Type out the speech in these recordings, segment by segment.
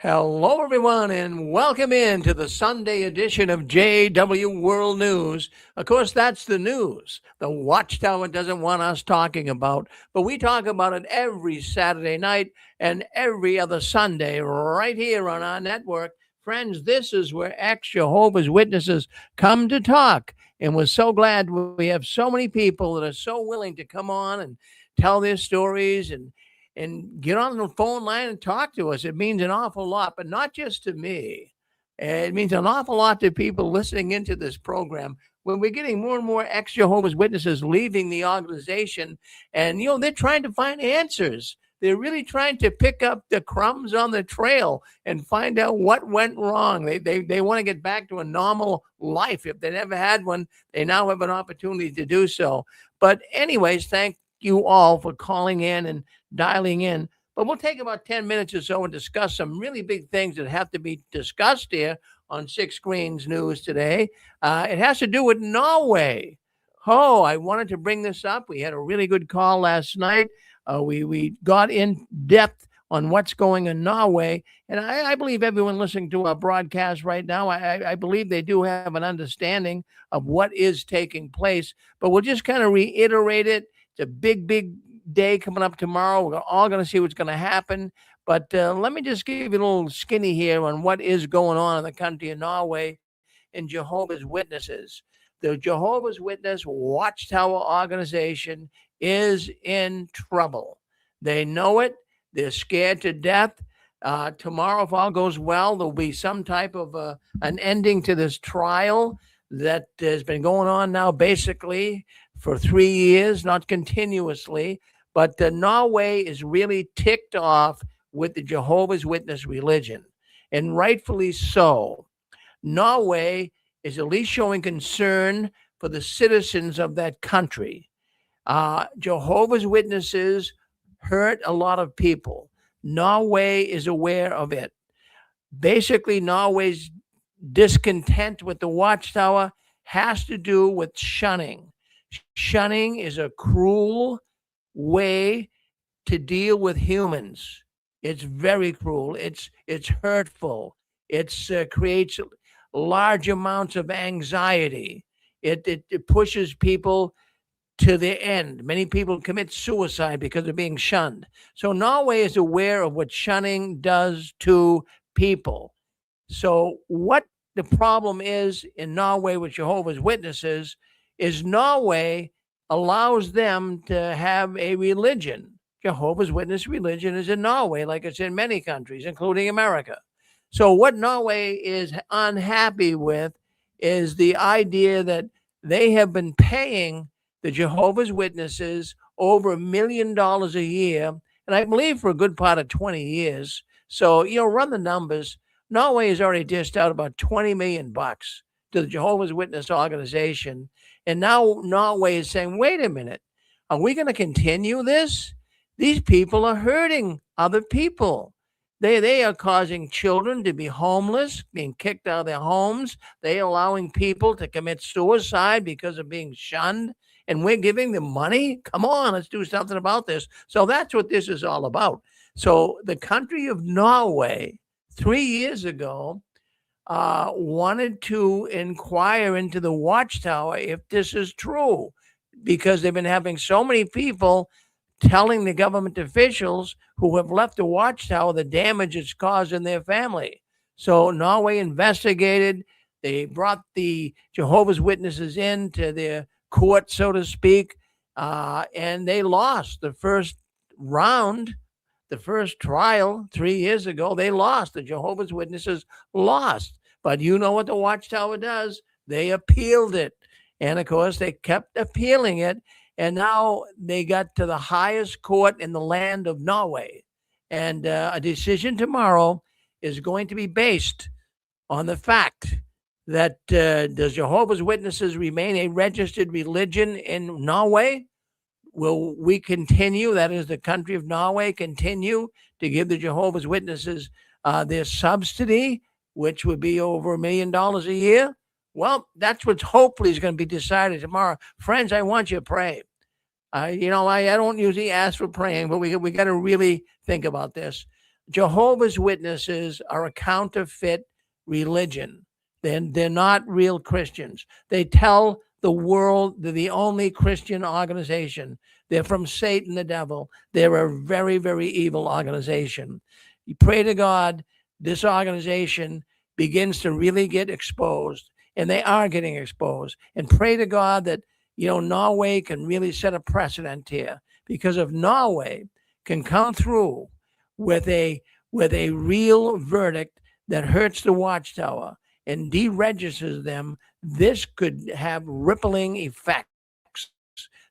Hello, everyone, and welcome in to the Sunday edition of JW World News. Of course, that's the news the Watchtower doesn't want us talking about, but we talk about it every Saturday night and every other Sunday right here on our network. Friends, this is where ex Jehovah's Witnesses come to talk. And we're so glad we have so many people that are so willing to come on and tell their stories and get on the phone line and talk to us. It means an awful lot, but not just to me. It means an awful lot to people listening into this program. When we're getting more and more ex Jehovah's Witnesses leaving the organization, and they're trying to find answers. They're really trying to pick up the crumbs on the trail and find out what went wrong. They want to get back to a normal life. If they never had one, they now have an opportunity to do so. But anyways, thank you all for calling in and dialing in. But we'll take about 10 minutes or so and discuss some really big things that have to be discussed here on Six Screens News today. It has to do with Norway. Oh, I wanted to bring this up. We had a really good call last night. We got in depth on what's going in Norway. And I believe everyone listening to our broadcast right now, I believe they do have an understanding of what is taking place. But we'll just kind of reiterate it. It's a big, big day coming up tomorrow. We're all going to see what's going to happen. But let me just give you a little skinny here on what is going on in the country of Norway and Jehovah's Witnesses. The Jehovah's Witness Watchtower organization is in trouble. They know it. They're scared to death. Tomorrow, if all goes well, there'll be some type of an ending to this trial that has been going on now basically for 3 years, not continuously. But Norway is really ticked off with the Jehovah's Witness religion, and rightfully so. Norway is at least showing concern for the citizens of that country. Jehovah's Witnesses hurt a lot of people. Norway is aware of it. Basically, Norway's discontent with the Watchtower has to do with shunning. Shunning is a cruel way to deal with humans. It's very cruel. It's hurtful. It creates large amounts of anxiety. It pushes people to the end. Many people commit suicide because of being shunned. So Norway is aware of what shunning does to people. So what the problem is in Norway with Jehovah's Witnesses is Norway allows them to have a religion. Jehovah's Witness religion is in Norway, like it's in many countries, including America. So what Norway is unhappy with is the idea that they have been paying the Jehovah's Witnesses over $1 million a year, and I believe for a good part of 20 years. So, run the numbers. Norway has already dished out about $20 million to the Jehovah's Witness organization. And now Norway is saying, wait a minute, are we going to continue this? These people are hurting other people. They are causing children to be homeless, being kicked out of their homes. They're allowing people to commit suicide because of being shunned. And we're giving them money? Come on, let's do something about this. So that's what this is all about. So the country of Norway 3 years ago wanted to inquire into the Watchtower if this is true, because they've been having so many people telling the government officials who have left the Watchtower the damage it's caused in their family. So Norway investigated. They brought the Jehovah's Witnesses into their court, so to speak, and they lost the first round. The first trial 3 years ago, they lost. The Jehovah's Witnesses lost. But you know what the Watchtower does? They appealed it. And of course, they kept appealing it. And now they got to the highest court in the land of Norway. And a decision tomorrow is going to be based on the fact that does Jehovah's Witnesses remain a registered religion in Norway? Will we continue, that is the country of Norway, continue to give the Jehovah's Witnesses their subsidy, which would be over $1 million a year? Well, that's what's hopefully is going to be decided tomorrow. Friends, I want you to pray. I don't usually ask for praying, but we got to really think about this. Jehovah's Witnesses are a counterfeit religion. They're not real Christians. They tell the world they're the only Christian organization. They're from Satan, the devil. They're a very, very evil organization. You pray to God, this organization begins to really get exposed, and they are getting exposed. And pray to God that, Norway can really set a precedent here, because if Norway can come through with a real verdict that hurts the Watchtower and deregisters them, this could have rippling effects.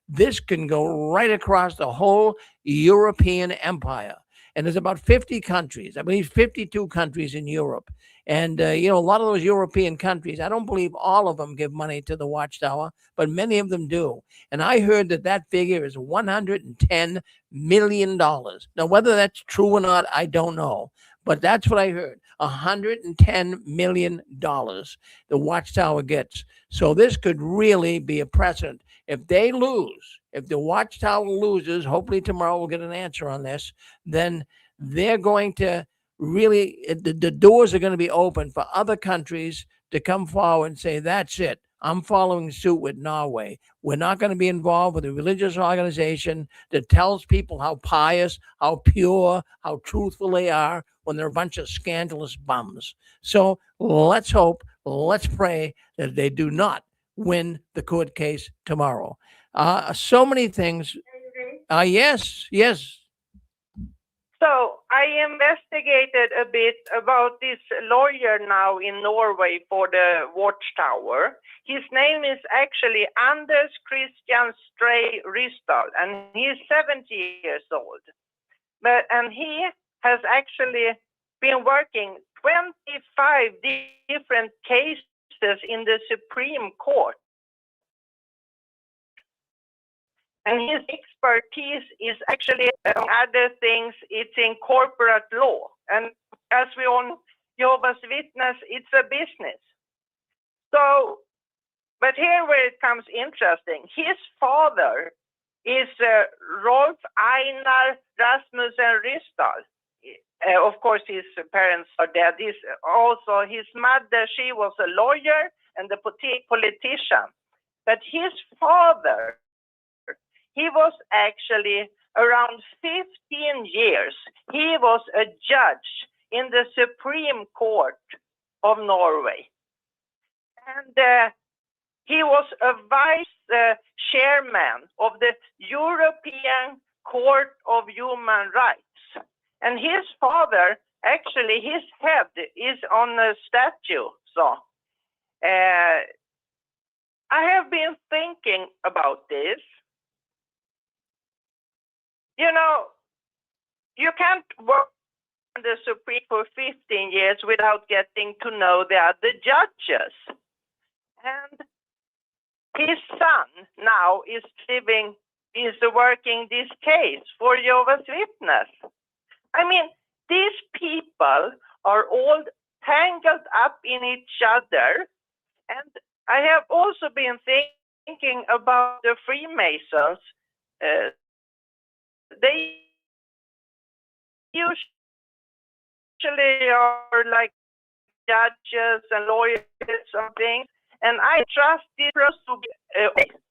This can go right across the whole European empire. And there's about 50 countries, I believe 52 countries in Europe. And, a lot of those European countries, I don't believe all of them give money to the Watchtower, but many of them do. And I heard that figure is $110 million. Now, whether that's true or not, I don't know. But that's what I heard. $110 million the Watchtower gets. So this could really be a precedent. If they lose, if the Watchtower loses, hopefully tomorrow we'll get an answer on this, then they're going to really, the doors are going to be open for other countries to come forward and say, that's it. I'm following suit with Norway. We're not going to be involved with a religious organization that tells people how pious, how pure, how truthful they are when they're a bunch of scandalous bums. So let's hope, let's pray that they do not win the court case tomorrow. So many things. Yes. So I investigated a bit about this lawyer now in Norway for the Watchtower. His name is actually Anders Christian Stray Rysdal, and he's 70 years old. And he has actually been working 25 different cases in the Supreme Court. And his expertise is actually, among other things, it's in corporate law. And as we all know, Jehovah's Witness, it's a business. So, but here where it comes interesting, his father is Rolf Einar Rasmussen Rysdal. Of course, his parents are dead. Also, his mother, she was a lawyer and a politician. But his father, he was actually around 15 years. He was a judge in the Supreme Court of Norway. And he was a vice chairman of the European Court of Human Rights. And his father, actually, his head is on a statue. So I have been thinking about this. You can't work in the Supreme for 15 years without getting to know the other judges. And his son now is working this case for Jehovah's Witness. I mean, these people are all tangled up in each other. And I have also been thinking about the Freemasons. They usually are like judges and lawyers and things, and I trust this to be.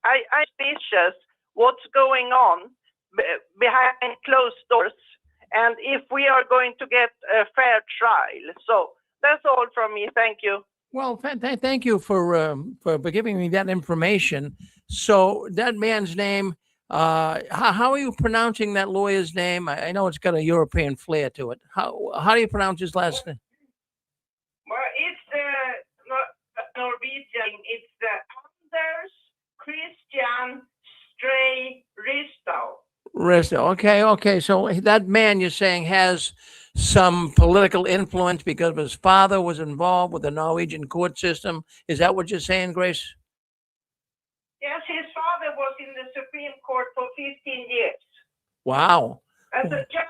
I'm suspicious what's going on behind closed doors, and if we are going to get a fair trial. So that's all from me. Thank you. Well, thank you for giving me that information. So that man's name. How are you pronouncing that lawyer's name? I know it's got a European flair to it. How do you pronounce his last name? Well, it's Norwegian. It's Anders Christian Stray Rysdal. Okay. So that man you're saying has some political influence because his father was involved with the Norwegian court system. Is that what you're saying, Grace? Yes, his father was in the Supreme Court for 15 years. Wow. As a judge.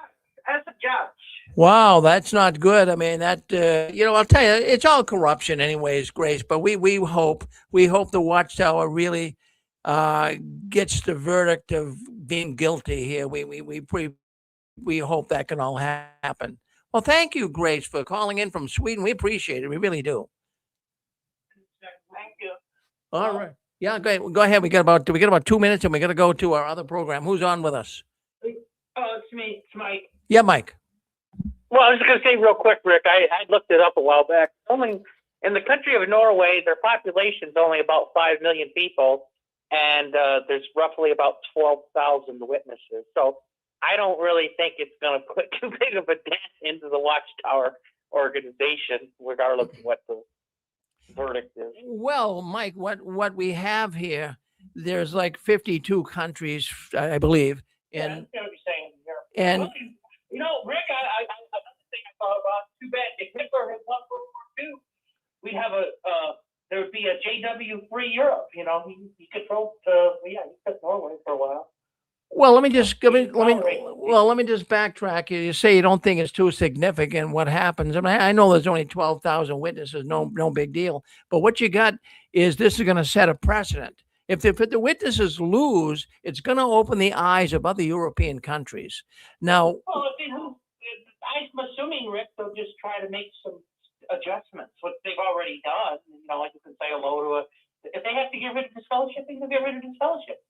Wow, that's not good. I mean, that I'll tell you, it's all corruption, anyways, Grace. But we hope the Watchtower really gets the verdict of being guilty here. We hope that can all happen. Well, thank you, Grace, for calling in from Sweden. We appreciate it. We really do. Thank you. All right. Yeah, go ahead. Go ahead. We got about 2 minutes, and we got to go to our other program. Who's on with us? It's me. It's Mike. Yeah, Mike. Well, I was going to say real quick, Rick, I looked it up a while back. Only in the country of Norway, their population is only about 5 million people, and there's roughly about 12,000 witnesses. So I don't really think it's going to put too big of a dent into the Watchtower organization, regardless of what the verdict is. Well, Mike, what we have here, there's like 52 countries, I believe, Yeah, and that's what you're saying here. and Well, you know, Rick, another thing I thought about. Too bad if Hitler had won World War II, we'd have there would be a JW free Europe. You know, he controlled. He took Norway for a while. well, let me just backtrack. You say you don't think it's too significant what happens. I mean, I know there's only 12,000 witnesses, no big deal. But what you got is this is going to set a precedent. If the witnesses lose, it's going to open the eyes of other European countries. Now, Well, I'm assuming, Rick, they'll just try to make some adjustments, what they've already done. You know, like you can say hello to if they have to get rid of disfellowship, they can get rid of disfellowship.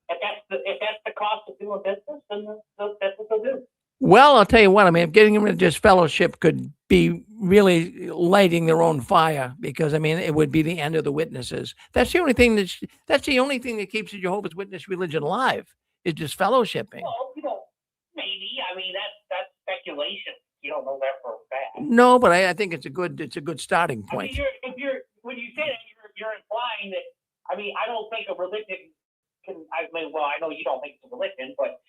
If that's the cost of doing business, then that's what they'll do. well, I'll tell you what. I mean, if getting rid of this fellowship could be really lighting their own fire, because I mean, it would be the end of the witnesses. That's the only thing that keeps the Jehovah's Witness religion alive is just fellowshipping. Well, maybe. I mean, that's speculation. You don't know that for a fact. No, but I think it's a good starting I point. mean, when you say that, you're implying that. I mean, I don't think a religion can. I mean, well, I know you don't think it's a religion, but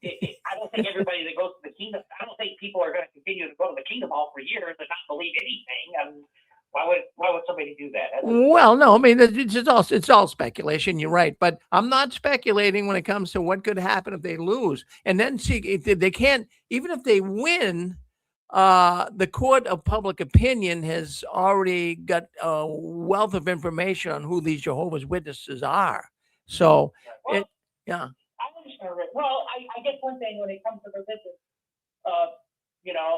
I don't think everybody that goes to the kingdom. I don't think people are going to continue to go to the kingdom hall for years and not believe anything. I mean, why would somebody do that? Well, no, I mean, it's all speculation. You're right, but I'm not speculating when it comes to what could happen if they lose. And then see, if they can't, even if they win, the court of public opinion has already got a wealth of information on who these Jehovah's Witnesses are. So, Well, yeah. I understand, Rick. Well, I guess one thing when it comes to religion,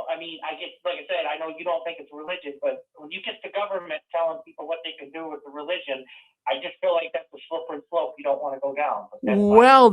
I mean, I guess, like I said, I know you don't think it's religion, but when you get the government telling people what they can do with the religion, I just feel like that's a slippery slope you don't want to go down. Well,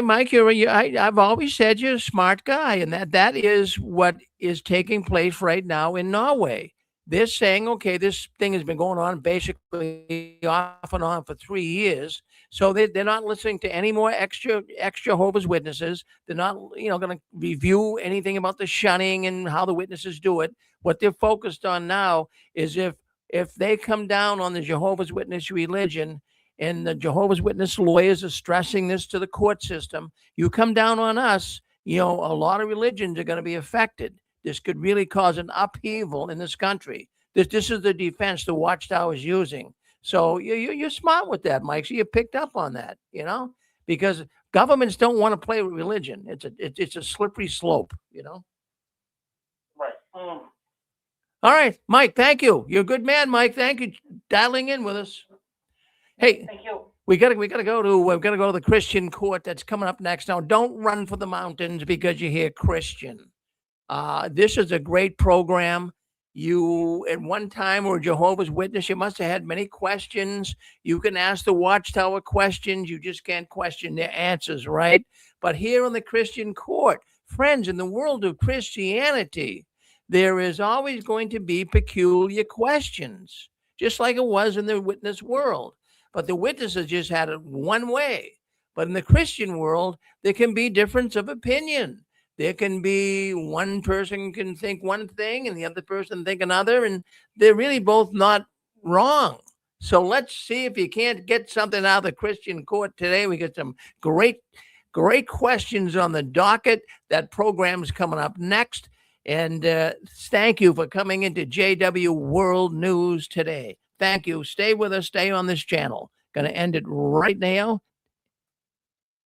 Mike, I've always said you're a smart guy, and that is what is taking place right now in Norway. They're saying, okay, this thing has been going on basically off and on for 3 years. So they're not listening to any more extra Jehovah's Witnesses. They're not, going to review anything about the shunning and how the witnesses do it. What they're focused on now is if they come down on the Jehovah's Witness religion, and the Jehovah's Witness lawyers are stressing this to the court system, you come down on us, a lot of religions are going to be affected. This could really cause an upheaval in this country. This is the defense the Watchtower is using. So you're smart with that, Mike. So you picked up on that, because governments don't want to play with religion. It's a slippery slope, Right. All right, Mike. Thank you. You're a good man, Mike. Thank you dialing in with us. Hey, thank you. We're gonna go to the Christian court that's coming up next. Now, don't run for the mountains because you hear Christian. This is a great program. You, at one time, were a Jehovah's Witness. You must have had many questions. You can ask the Watchtower questions. You just can't question their answers, right? But here on the Christian court, friends, in the world of Christianity, there is always going to be peculiar questions, just like it was in the witness world. But the witnesses just had it one way. But in the Christian world, there can be difference of opinion. There can be one person can think one thing and the other person think another, and they're really both not wrong. So let's see if you can't get something out of the Christian court today. We got some great questions on the docket. That program's coming up next. And thank you for coming into JW World News today. Thank you. Stay with us. Stay on this channel. Going to end it right now.